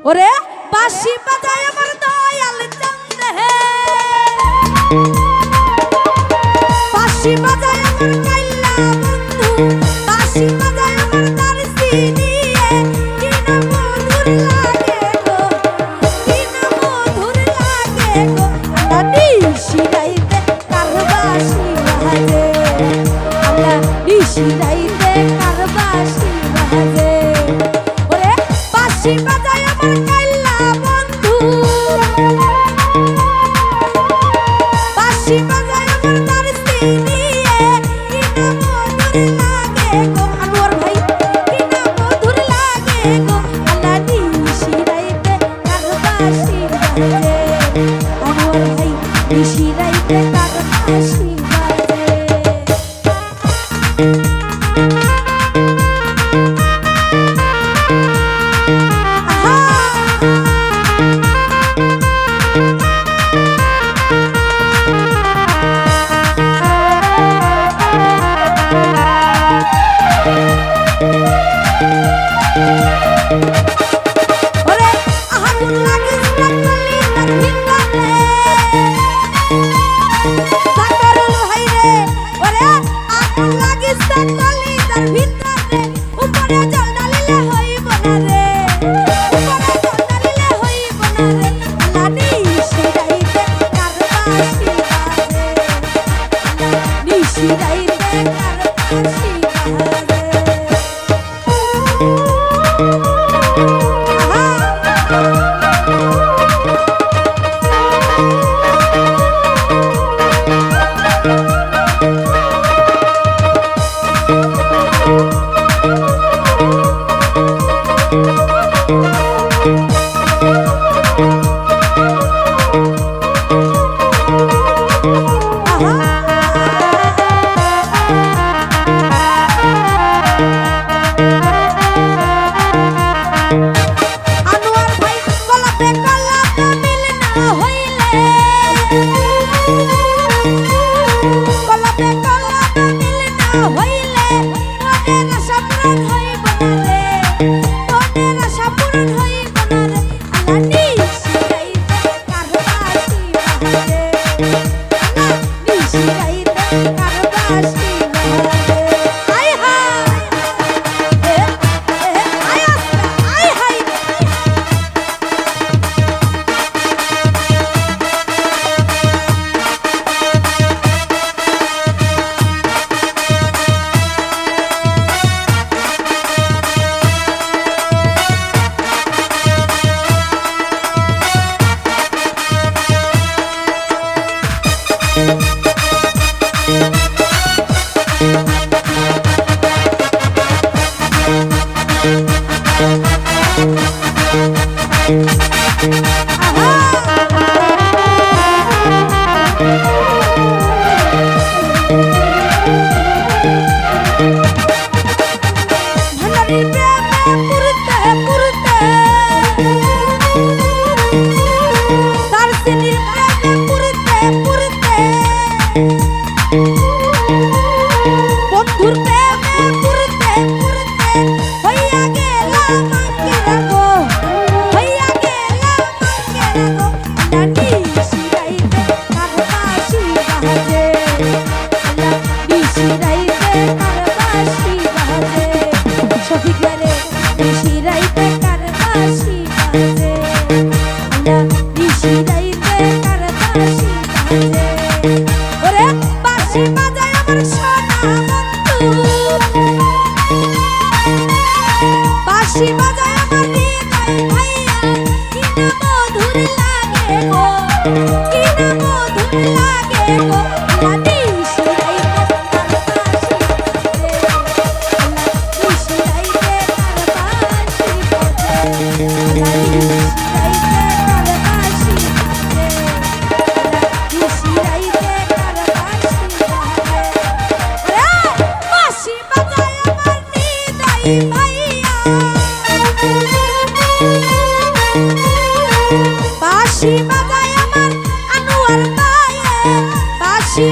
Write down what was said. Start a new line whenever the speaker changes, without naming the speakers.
ওরে বাঁশি বাজায় আমার দয়াল চান্দে, বাঁশি বাজায় আমার কাইল্লা বন্ধু, বাঁশি বাজায় আমার দারসি নিয়ে, কি না মধুর লাগে গো, কি না মধুর লাগে গো, আমরা নিশি রাইতে কার বাঁশি বাজে, আমরা নিশি রাইতে কার বাঁশি বাজে। ওরে বাঁশি বাজায় আমার কাইল্লা বন্ধু, বাঁশি বাজায় আমার দারসি নিয়ে, কি না মধুর লাগে গো, আনোয়ার ভাই কি না মধুর লাগে গো, আল্লাহ নিশি রাইতে কার বাঁশি বাজে, আনোয়ার ভাই নিশি রাইতে কার বাঁশি বাজে। ওরে আগুন লাগিস না কলি তার ভিতরে, সাকারুল ভাই রে, ওরে আগুন লাগিস না কলি তার ভিতরে, উপরে জল ঢালিলে হইব না রে, উপরে জল ঢালিলে হইব না রে, আল্লাহ নিশি রাইতে কার বাঁশি বাজে, আল্লাহ নিশি রাইতে কার বাঁশি বাজে। আনোয়ার ভাই কলাতে কলাতে মিল না হইলে, কলাতে কলাতে মিল না হইলে, মনের আশা পূরণ হইব না রে, মনের আশা পূরণ হইব না রে, আল্লাহ নিশি রাইতে কার বাঁশি বাজে, আল্লাহ নিশি রাইতে কার বাঁশি বাজে। আয় হায় আয় আস্তে আয় হায়। ভান্ডারির প্রেমে পুরতে পুরতে, দারসিনির প্রেমে পুরতে পুরতে, বন্ধুর প্রেমে পুরতে পুরতে, হইয়া গেলাম আঙ্কেরা গো, হইয়া গেলাম আঙ্কেরা গো, আল্লাহ নিশি রাইতে কার বাঁশি বাজে, আল্লাহ নিশি রাইতে কার বাঁশি বাজে, শফিক রে নিশি রাইতে কার বাঁশি বাজে, আল্লাহ নিশি রাইতে কার বাঁশি বাজে। ওরে বাঁশি বাজায় আমার সোনা বন্ধু, বাঁশি বাজায় আমার হৃদয় ভাইয়া, কি না মধুর লাগে গো, কি না মধুর লাগে গো, আল্লাহ নিশি রাইতে কার বাঁশি বাজে, আল্লাহ নিশি রাইতে কার বাঁশি বাজে, আল্লাহ নিশি রাইতে কার বাঁশি বাজে, আল্লাহ নিশি রাইতে কার বাঁশি বাজে। ওরে বাঁশি বাজায় আমার হৃদয় ভাইয়া, বাঁশি বাজায় আমার আনোয়ার ভাইয়া, বাঁশি